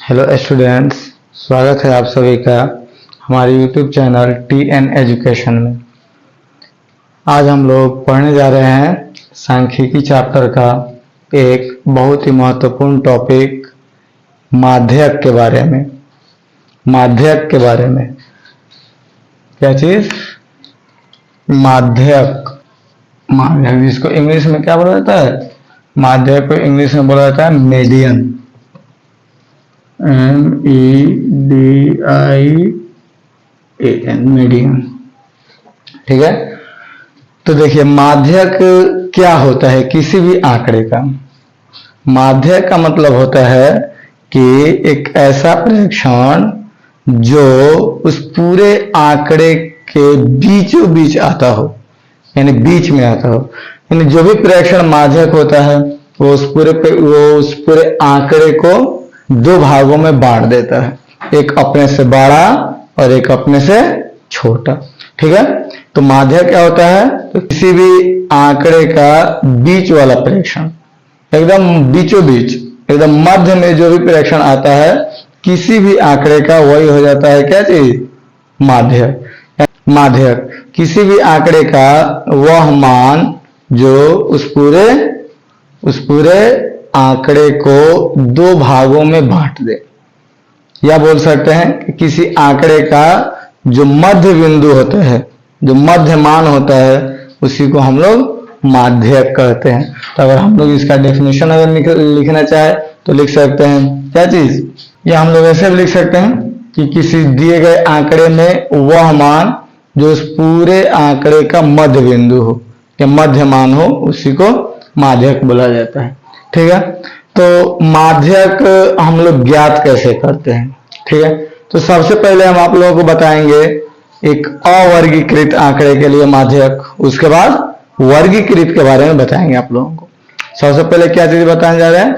Hello students, स्वागत है आप सभी का हमारे यूट्यूब चैनल TN एजुकेशन में। आज हम लोग पढ़ने जा रहे हैं सांख्यिकी चैप्टर का एक बहुत ही महत्वपूर्ण टॉपिक माध्यक के बारे में। माध्यक के बारे में क्या चीज? माध्यक। माध्यक जिसको इंग्लिश में क्या बोला जाता है? माध्यक को इंग्लिश में बोला जाता है मीडियन। MEDIAN, median. ठीक है, तो देखिए माध्यक क्या होता है किसी भी आंकड़े का। माध्यक का मतलब होता है कि एक ऐसा प्रेक्षण जो उस पूरे आंकड़े के बीचों बीच आता हो, यानी बीच में आता हो। यानी जो भी प्रेक्षण माध्यक होता है वो उस पूरे आंकड़े को दो भागों में बांट देता है, एक अपने से बड़ा और एक अपने से छोटा। ठीक है, तो माध्यक क्या होता है? तो किसी भी आंकड़े का बीच वाला प्रेक्षण, एकदम बीचों बीच, एकदम मध्य में जो भी प्रेक्षण आता है किसी भी आंकड़े का, वही हो जाता है क्या चीज? माध्यक। माध्यक किसी भी आंकड़े का वह मान जो उस पूरे आंकड़े को दो भागों में बांट दे, या बोल सकते हैं कि किसी आंकड़े का जो मध्य बिंदु होता है, जो मध्य मान होता है, उसी को हम लोग माध्यक कहते हैं। तो अगर हम लोग इसका डेफिनेशन अगर लिखना चाहे तो लिख सकते हैं क्या चीज? या हम लोग ऐसे भी लिख सकते हैं कि किसी दिए गए आंकड़े में वह मान जो उस पूरे आंकड़े का मध्य बिंदु हो या मध्य मान हो, उसी को माध्यक बोला जाता है। ठीक है, तो माध्यक हम लोग ज्ञात कैसे करते हैं? ठीक है, तो सबसे पहले हम आप लोगों को बताएंगे एक अवर्गीकृत आंकड़े के लिए माध्यक, उसके बाद वर्गीकृत के बारे में बताएंगे आप लोगों को। सबसे पहले क्या चीज बताने जा रहे हैं?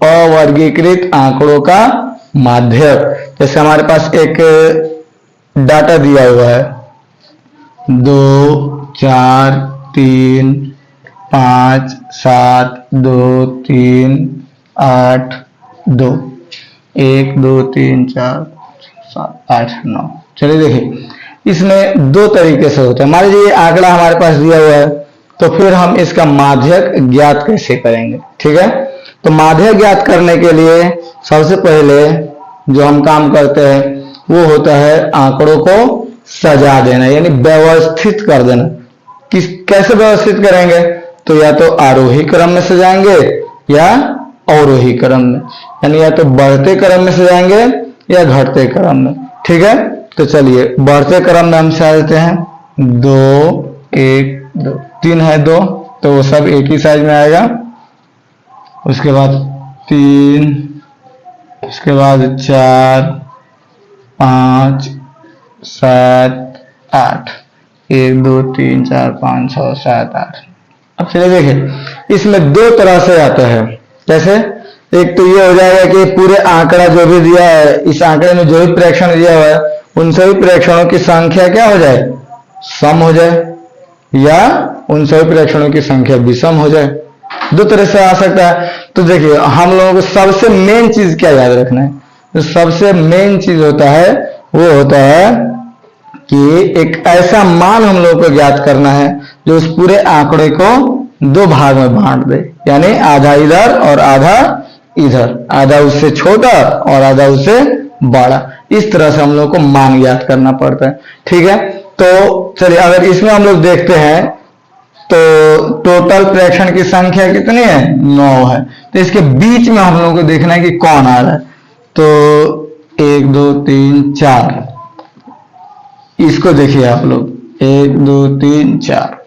अवर्गीकृत आंकड़ों का माध्यक। जैसे हमारे पास एक डाटा दिया हुआ है 2 4 3 5 7 2 3 8 2 1 2 3 4 7 8 9। चलिए देखिए, इसमें दो तरीके से होता है। मान लीजिए ये आंकड़ा हमारे पास दिया हुआ है, तो फिर हम इसका माध्यक ज्ञात कैसे करेंगे? ठीक है, तो माध्यक ज्ञात करने के लिए सबसे पहले जो हम काम करते हैं वो होता है आंकड़ों को सजा देना, यानी व्यवस्थित कर देना। कैसे व्यवस्थित करेंगे? तो या तो आरोही क्रम में सजाएंगे या अवरोही क्रम में, यानी या तो बढ़ते क्रम में सजाएंगे या घटते क्रम में। ठीक है, तो चलिए बढ़ते क्रम में हम सजा देते हैं 2 1 2 3 है 2, तो वो सब एक ही साइज में आएगा। उसके बाद 3, उसके बाद 4 5 7 8, 1 2 3 4 5 6 7 8। अब चलिए देखें, इसमें दो तरह से आता है। कैसे? एक तो ये हो जाएगा कि पूरे आंकड़ा जो भी दिया है, इस आंकड़े में जो भी प्रेक्षण दिया हुआ है उन सभी प्रेक्षणों की संख्या क्या हो जाए? सम हो जाए, या उन सभी प्रेक्षणों की संख्या विषम हो जाए। दो तरह से आ सकता है। तो देखिए, हम लोगों को सबसे मेन चीज क्या याद रखना है? तो सबसे मेन चीज होता है वो होता है कि एक ऐसा मान हम लोगों को ज्ञात करना है जो उस पूरे आंकड़े को दो भाग में बांट दे, यानी आधा इधर और आधा इधर, आधा उससे छोटा और आधा उससे बड़ा। इस तरह से हम लोग को मान ज्ञात करना पड़ता है। ठीक है, तो चलिए अगर इसमें हम लोग देखते हैं तो टोटल प्रेक्षण की संख्या कितनी है? 9 है। तो इसके बीच में हम लोगों को देखना है कि कौन आ रहा है। तो 1 2 3 4, इसको देखिए आप लोग, 1 2 3 4,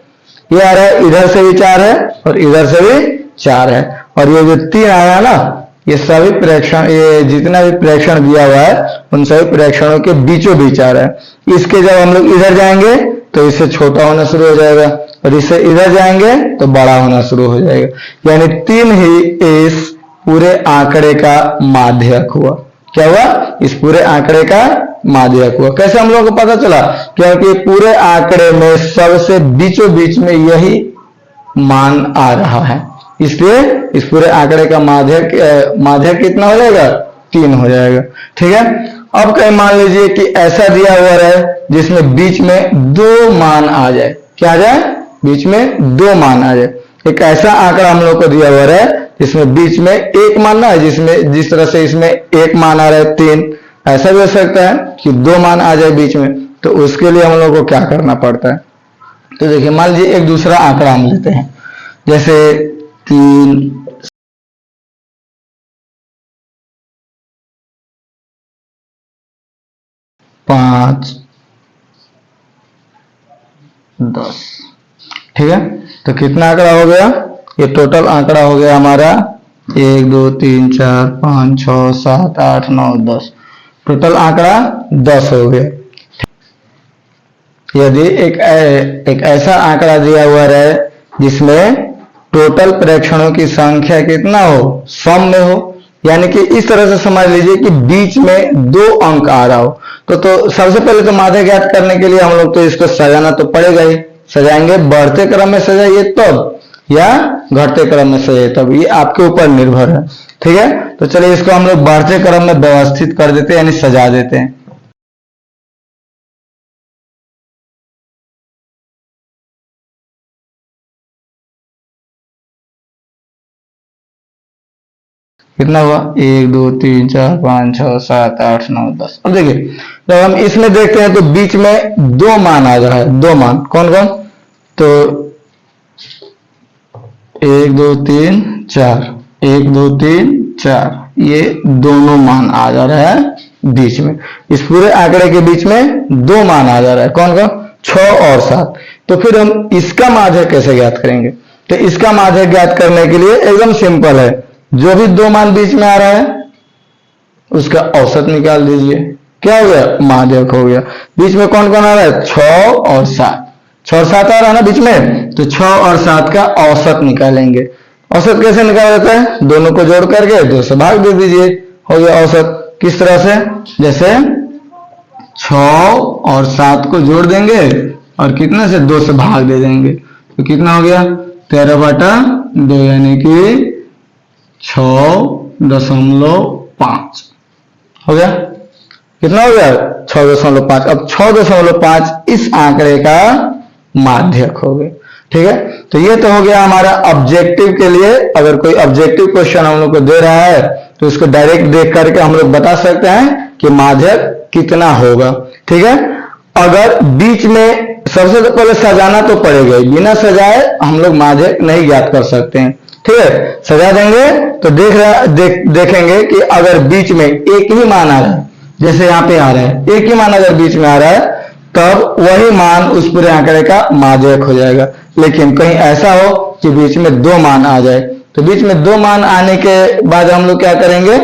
ये आ रहा है। इधर से भी 4 है और इधर से भी 4 है, और ये जो 3 आया ना, ये सभी प्रेक्षण, ये जितना भी प्रेक्षण दिया हुआ है उन सभी प्रेक्षणों के बीचों बीच आ रहा है। इसके जब हम लोग इधर जाएंगे तो इससे छोटा होना शुरू हो जाएगा, और इससे इधर जाएंगे तो बड़ा होना शुरू हो जाएगा। यानी 3 ही इस पूरे आंकड़े का माध्यक हुआ। क्या हुआ? इस पूरे आंकड़े का माध्यक हुआ। कैसे हम लोगों को पता चला? क्योंकि पूरे आंकड़े में सबसे बीचों बीच में यही मान आ रहा है। इसलिए इस पूरे आंकड़े का माध्यक कितना हो जाएगा, 3 हो जाएगा। ठीक है, अब कहीं मान लीजिए कि ऐसा दिया हुआ है जिसमें बीच में 2 मान आ जाए, क्या आ जाए, बीच में 2 मान आ जाए। एक ऐसा आंकड़ा हम लोग को दिया हुआ है जिसमें बीच में 1 मान ना है, जिसमें जिस तरह से इसमें 1 मान आ रहा है 3, ऐसा भी हो सकता है कि 2 मान आ जाए बीच में। तो उसके लिए हम लोग को क्या करना पड़ता है, तो देखिए मान लीजिए एक दूसरा आंकड़ा हम लेते हैं, जैसे 3, 5, 10। ठीक है, तो कितना आंकड़ा हो गया, ये टोटल आंकड़ा हो गया हमारा 1 2 3 4 5 6 7 8 9 10, टोटल आंकड़ा 10 हो गया। यदि एक ऐसा आंकड़ा दिया हुआ है जिसमें टोटल प्रेक्षणों की संख्या कितना हो, सम में हो, यानी कि इस तरह से समझ लीजिए कि बीच में 2 अंक आ रहा हो, तो सबसे पहले तो माध्य ज्ञात करने के लिए हम लोग तो इसको सजाना तो पड़ेगा ही। सजाएंगे, बढ़ते क्रम में सजाइए तब या घटते क्रम में सजाइए तब, ये आपके ऊपर निर्भर है। ठीक है, तो चलिए इसको हम लोग बढ़ते क्रम में व्यवस्थित कर देते हैं, यानी सजा देते हैं। कितना हुआ, 1 2 3 4 5 6 7 8 9 10। अब देखिए जब हम इसमें देखते हैं तो बीच में 2 मान आ रहा है, 2 मान कौन कौन, तो 1 2 3 4, 1 2 3 4, ये दोनों मान आ जा रहा है बीच में। इस पूरे आंकड़े के बीच में 2 मान आ जा रहा है, कौन कौन, 6 और 7। तो फिर हम इसका माध्य कैसे ज्ञात करेंगे, तो इसका माध्य ज्ञात करने के लिए एकदम सिंपल है, जो भी 2 मान बीच में आ रहा है उसका औसत निकाल दीजिए, क्या हो गया, माध्यक हो गया। बीच में कौन कौन आ रहा है, 6 और 7, 6 और 7 आ रहा है ना बीच में, तो 6 और 7 का औसत निकालेंगे। औसत कैसे निकाला जाता है, दोनों को जोड़ करके 2 से भाग दे दीजिए, हो गया औसत। किस तरह से, जैसे 6 और 7 को जोड़ देंगे और कितना से 2 से भाग दे देंगे, तो कितना हो गया, 13/2, यानी कि 6.5 हो गया। कितना हो गया, 6.5। अब 6.5 इस आंकड़े का माध्यक हो गया। ठीक है, तो ये तो हो गया हमारा ऑब्जेक्टिव के लिए। अगर कोई ऑब्जेक्टिव क्वेश्चन हम लोग को दे रहा है तो उसको डायरेक्ट देख करके हम लोग बता सकते हैं कि माध्यक कितना होगा। ठीक है, अगर बीच में सबसे पहले सजाना तो पड़ेगा, बिना सजाए हम लोग माध्यक नहीं ज्ञात कर सकते हैं। ठीक है, सजा देंगे तो देखेंगे कि अगर बीच में एक ही मान आ रहा है, जैसे यहाँ पे आ रहा है एक ही मान अगर बीच में आ रहा है, तब वही मान उस पूरे आंकड़े का माध्यक हो जाएगा। लेकिन कहीं ऐसा हो कि बीच में 2 मान आ जाए, तो बीच में 2 मान आने के बाद हम लोग क्या करेंगे,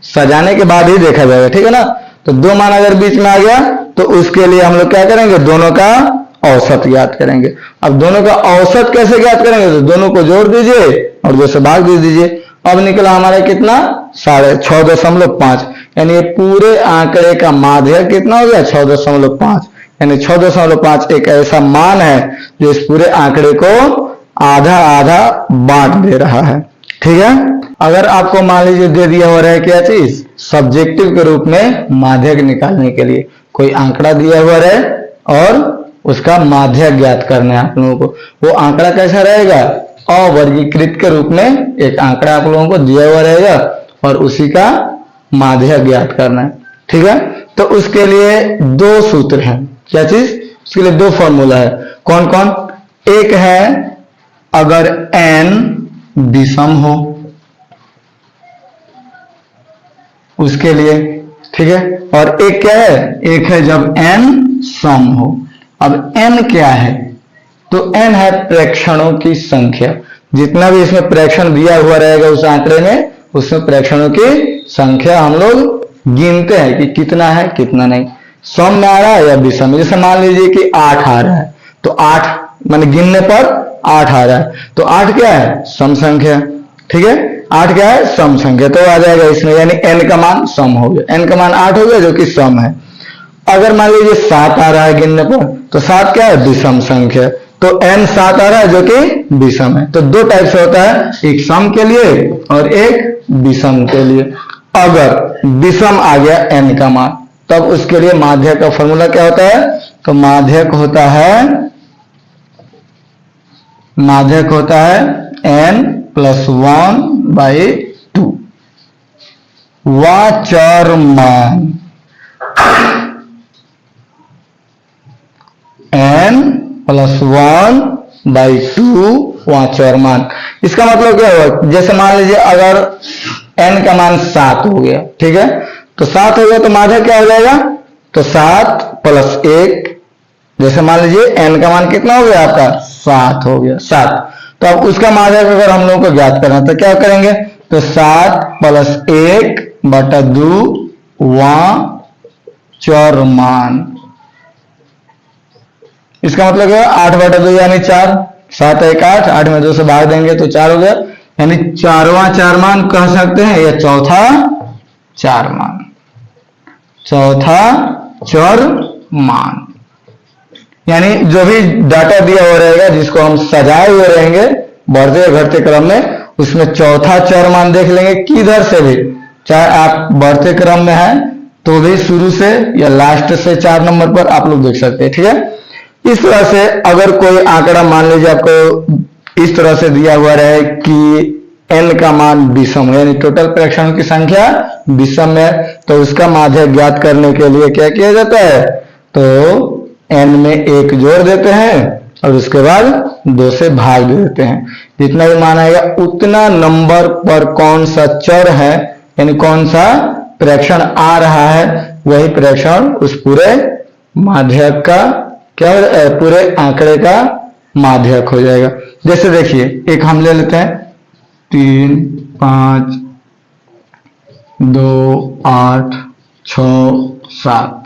सजाने के बाद ही देखा जाएगा। ठीक है ना, तो 2 मान अगर बीच में आ गया तो उसके लिए हम लोग क्या करेंगे, दोनों का औसत ज्ञात करेंगे। अब दोनों का औसत कैसे ज्ञात करेंगे, तो दोनों को जोड़ दीजिए और 2 से भाग दे दीजिए। अब निकला हमारा कितना, 6.5, यानी ये पूरे आंकड़े का माध्यक कितना हो गया, 6.5। यानी 6.5 एक ऐसा मान है जो इस पूरे आंकड़े को आधा आधा बांट दे रहा है। ठीक है, अगर आपको मान लीजिए दे दिया हो रहा है क्या चीज, सब्जेक्टिव के रूप में माध्यक निकालने के लिए कोई आंकड़ा दिया हुआ है और उसका माध्यक ज्ञात करना है आप लोगों को, वो आंकड़ा कैसा रहेगा, अवर्गीकृत के रूप में एक आंकड़ा आप लोगों को दिया हुआ रहेगा और उसी का माध्यक ज्ञात करना है। ठीक है, तो उसके लिए 2 सूत्र हैं, क्या चीज, उसके लिए 2 फॉर्मूला है। कौन कौन, एक है अगर n विषम हो उसके लिए, ठीक है, और एक क्या है, एक है जब n सम हो। अब n क्या है, तो n है प्रेक्षणों की संख्या, जितना भी इसमें प्रेक्षण दिया हुआ रहेगा उस आंकड़े में, उसमें प्रेक्षणों की संख्या हम लोग गिनते हैं कि कितना है कितना नहीं, सम में आ रहा है या विषम। जैसे मान लीजिए कि 8 आ रहा है, तो 8 माने गिनने पर 8 आ रहा है, तो 8 क्या है, सम संख्या। ठीक है, 8 क्या है, सम संख्या, तो आ जाएगा इसमें, यानी n का मान सम हो गया, n का मान 8 हो गया जो कि सम है। अगर मान लीजिए 7 आ रहा है गिनने पर, तो 7 क्या है, विषम संख्या, तो n 7 आ रहा है जो कि विषम है। तो दो टाइप से होता है, एक सम के लिए और एक विषम के लिए। अगर विषम आ गया n का मान, तब उसके लिए माध्यक का फॉर्मूला क्या होता है? तो माध्यक होता है n + 1/2 वाचर मान, n + 1/2 वाचर मान। इसका मतलब क्या हुआ? जैसे मान लीजिए अगर n का मान 7 हो गया, ठीक है, तो 7 हो गया तो माध्यक क्या हो जाएगा? तो 7 + 1, जैसे मान लीजिए n का मान कितना हो गया आपका? 7 हो गया, 7। तो अब उसका माध्यक अगर हम लोगों को ज्ञात करना तो क्या करेंगे? तो 7 + 1/2 वाचर मान। इसका मतलब है 8/2 यानी 4, 7 1 8, 8 में 2 से भाग देंगे तो 4 हो गया, यानी चारवां चार मान कह सकते हैं, या चौथा चार मान, चौथा चर मान। यानी जो भी डाटा दिया हुआ रहेगा जिसको हम सजाए हुए रहेंगे बढ़ते या घटते क्रम में, उसमें चौथा चर मान देख लेंगे किधर से भी, चाहे आप बढ़ते क्रम में हैं तो भी शुरू से या लास्ट से 4 नंबर पर आप लोग देख सकते हैं, ठीक है। इस तरह से अगर कोई आंकड़ा मान लीजिए आपको इस तरह से दिया हुआ रहे कि n का मान विषम, यानी टोटल प्रेक्षणों की संख्या विषम है, तो उसका माध्यक ज्ञात करने के लिए क्या किया जाता है? तो n में 1 जोड़ देते हैं और उसके बाद 2 से भाग दे देते हैं। जितना भी मान आएगा उतना नंबर पर कौन सा चर है, यानी कौन सा प्रेक्षण आ रहा है, वही प्रेक्षण उस पूरे माध्यक का क्या, पूरे आंकड़े का माध्यक हो जाएगा। जैसे देखिए एक हम ले लेते हैं 3 5 2 8 6 7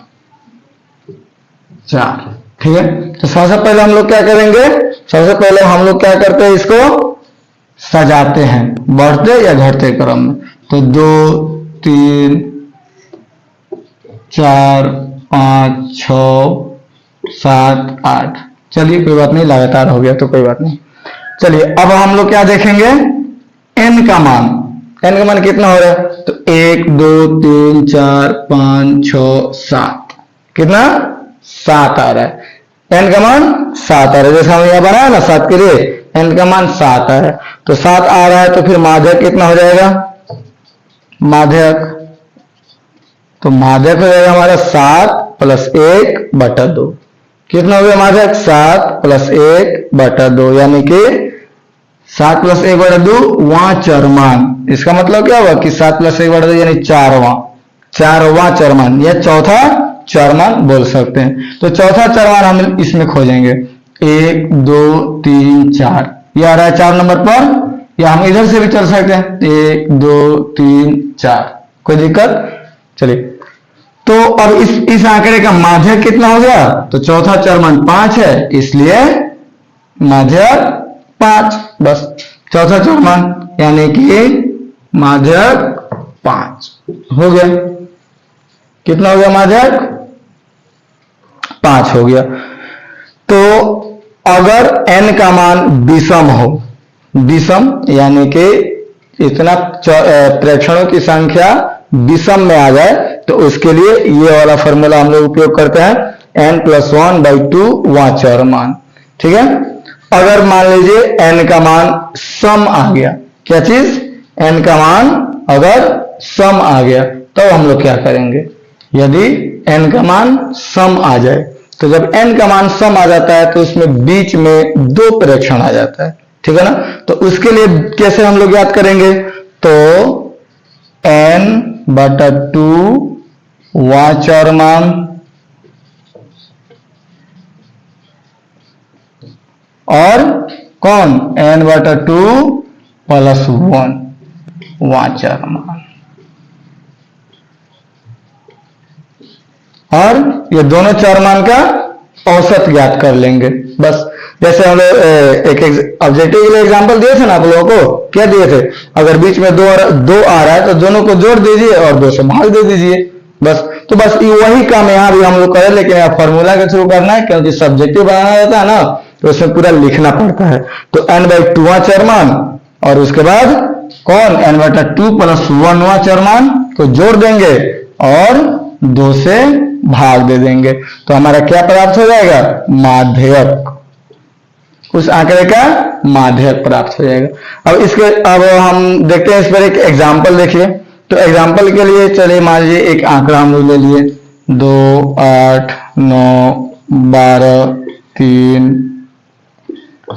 4, ठीक है। तो सबसे पहले हम लोग क्या करेंगे? सबसे पहले हम लोग क्या करते हैं? इसको सजाते हैं बढ़ते या घटते क्रम में। तो 2 3 4 5 6 7 8, चलिए कोई बात नहीं, लगातार हो गया तो कोई बात नहीं। चलिए अब हम लोग क्या देखेंगे? n का मान, n का मान कितना हो रहा है? तो 1 2 3 4 5 6 7, कितना? 7 आ रहा है। n का मान 7 आ रहा है, जैसे हम यहां बनाया ना 7 के लिए, n का मान 7 आ रहा है। तो 7 आ रहा है तो फिर माध्यक कितना हो जाएगा? माध्यक, तो माध्यक हो जाएगा हमारा 7 + 1/2। कितना हो गया माध्यक? 7 + 1/2, यानी कि 7 + 1/2 वाचर मान। इसका मतलब क्या हुआ कि 7 + 1/2 यानी चारवां चर मान, या चौथा चर मान बोल सकते हैं। तो चौथा चर मान हम इसमें खोजेंगे। 1 2 3 4, यह आ रहा है 4 नंबर पर, या हम इधर से भी चल सकते हैं 1 2 3 4, कोई दिक्कत? चलिए तो अब इस आंकड़े का माध्यक कितना हो गया? तो चौथा चर मान 5 है, इसलिए माध्यक 5, बस चौथा चर मान, यानी कि माध्यक 5 हो गया। कितना हो गया माध्यक? 5 हो गया। तो अगर n का मान विषम हो, विषम यानी कि इतना प्रेक्षणों की संख्या विषम में आ जाए, तो उसके लिए ये वाला फॉर्मूला हम लोग उपयोग करते हैं, n + 1/2 वाचर मान, ठीक है। अगर मान लीजिए n का मान सम आ गया, क्या चीज? n का मान अगर सम आ गया, तो हम लोग क्या करेंगे? यदि n का मान सम आ जाए, तो जब n का मान सम आ जाता है तो उसमें बीच में 2 प्रेक्षण आ जाता है, ठीक है ना। तो उसके लिए कैसे हम लोग याद करेंगे? तो n/2 वाचर मान और कौन? n/2 + 1 वाचर मान, और ये दोनों चर मान का औसत ज्ञात कर लेंगे। बस जैसे हम एक ऑब्जेक्टिव के लिए एग्जांपल दिए थे ना आप लोगों को, क्या दिए थे? अगर बीच में 2 आ रहा है तो दोनों को जोड़ दीजिए और 2 से भाग दे दीजिए, बस। तो बस वही काम यहाँ भी हम लोग करें, लेकिन यहाँ फॉर्मूला के थ्रू करना है, क्योंकि सब्जेक्टिव बनाना रहता है ना, तो उसमें पूरा लिखना पड़ता है। तो n/2वां चरमान और उसके बाद कौन n/2 + 1वां चरमान को जोड़ देंगे और 2 से भाग दे देंगे, तो हमारा क्या प्राप्त हो जाएगा, माध्यक, उस आंकड़े का माध्यक प्राप्त हो जाएगा। अब हम देखते हैं इस पर एक एग्जांपल देखिए। तो एग्जांपल के लिए चलिए मान लीजिए एक आंकड़ा हम लोग ले लिए 2, 8, 9, 12, 3,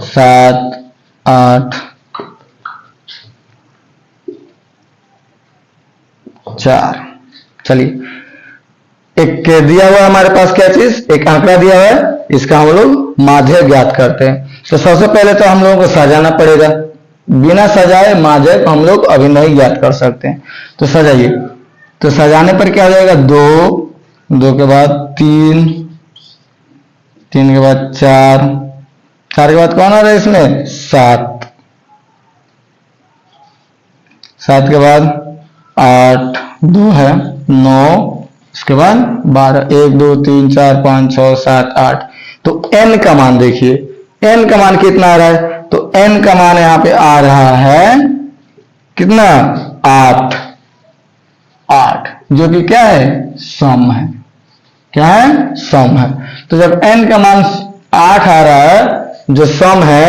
7, 8, 4। चलिए एक दिया हुआ हमारे पास क्या चीज, एक आंकड़ा दिया हुआ है, इसका हम लोग माध्यक ज्ञात करते हैं। तो सबसे पहले तो हम लोगों को सजाना पड़ेगा, बिना सजाए माध्यक हम लोग अभी नहीं ज्ञात कर सकते हैं। तो सजाइए, तो सजाने पर क्या हो जाएगा, 2, 2 के बाद 3, 3 के बाद 4, 4 के बाद कौन आ रहा है इसमें, 7, 7 के बाद 8, 2 है 9, उसके बाद 12, 1, 2, 3, 4, 5, 6, 7, 8। तो n का मान देखिए, n का मान कितना आ रहा है, तो n का मान यहां पे आ रहा है कितना, 8, 8, जो कि क्या है, सम है, क्या है, सम है। तो जब n का मान 8 आ रहा है जो सम है,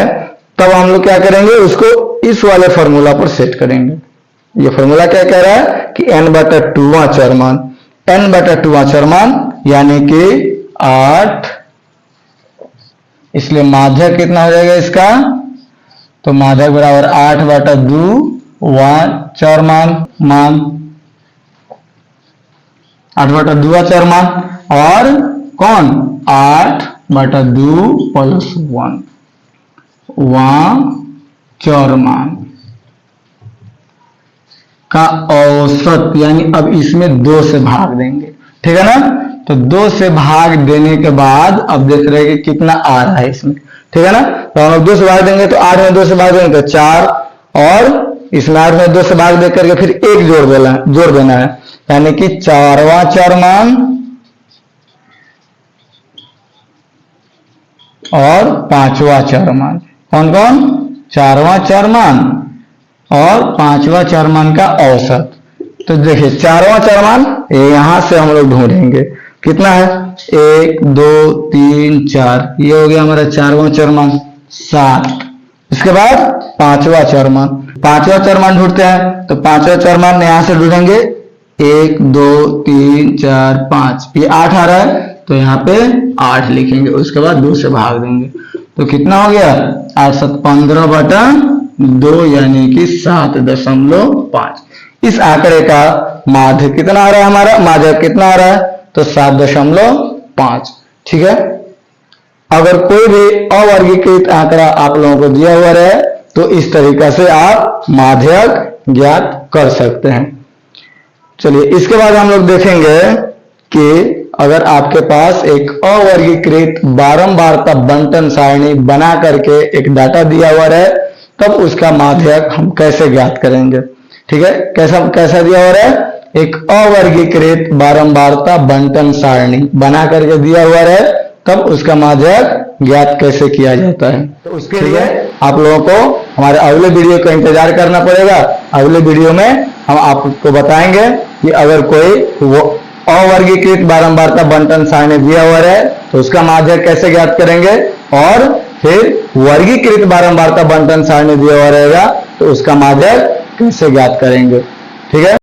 तब हम लोग क्या करेंगे, उसको इस वाले फॉर्मूला पर सेट करेंगे। ये फॉर्मूला क्या कह रहा है कि n/2वां चरमान, n/2वां चरमान यानी कि 8, इसलिए माध्यक कितना हो जाएगा इसका, तो माध्यक बराबर 8/2वां चरमान मान, 8/2वां चरमान, और कौन 8/2 + 1 वां चरमान का औसत, यानी अब इसमें 2 से भाग देंगे, ठीक है ना। तो 2 से भाग देने के बाद अब देख रहे हैं कि कितना आ रहा है इसमें, ठीक है ना। तो हम लोग 2 से भाग देंगे, तो 8 में 2 से भाग देंगे तो 4, और इसमें 8 में 2 से भाग दे करके फिर 1 जोड़ देना है, यानी कि 4वां चरमान और 5वां चरमान, कौन कौन, 4वां चरमान और 5वां चरमान का औसत। तो देखिए 4वां चरमान यहां से हम लोग ढूंढेंगे, कितना है, 1, 2, 3, 4, ये हो गया हमारा 4वां चरमान 7। इसके बाद 5वां चरमान, 5वां चरमान ढूंढते हैं, तो 5वां चरमान यहां से ढूंढेंगे, 1, 2, 3, 4, 5, ये 8 आ रहा है, तो यहाँ पे 8 लिखेंगे, उसके बाद 2 से भाग देंगे, तो कितना हो गया, 8 × 7 = 15/2, यानी कि 7.5। इस आंकड़े का माध्य कितना आ रहा है, हमारा माध्य कितना आ रहा है, तो 7.5, ठीक है। अगर कोई भी अवर्गीकृत आंकड़ा आप लोगों को दिया हुआ रहे, तो इस तरीका से आप माध्यक ज्ञात कर सकते हैं। चलिए इसके बाद हम लोग देखेंगे कि अगर आपके पास एक अवर्गीकृत बारंबारता बंटन सारणी बना करके एक डाटा दिया हुआ है, तब उसका माध्यक हम कैसे ज्ञात करेंगे, ठीक है। कैसा दिया हुआ है, एक अवर्गीकृत बारंबारता बंटन सारणी बना करके दिया हुआ है, तब उसका माध्यक ज्ञात कैसे किया जाता है। तो उसके लिए आप लोगों को हमारे अगले वीडियो का इंतजार करना पड़ेगा। अगले वीडियो में हम आपको बताएंगे कि अगर कोई वो अवर्गीकृत बारंबारता बंटन सारणी दिया हुआ है, तो उसका माध्यक कैसे ज्ञात करेंगे, और फिर वर्गीकृत बारंबारता बंटन सारणी दिया हुआ रहेगा, तो उसका माध्यक कैसे ज्ञात करेंगे, ठीक है।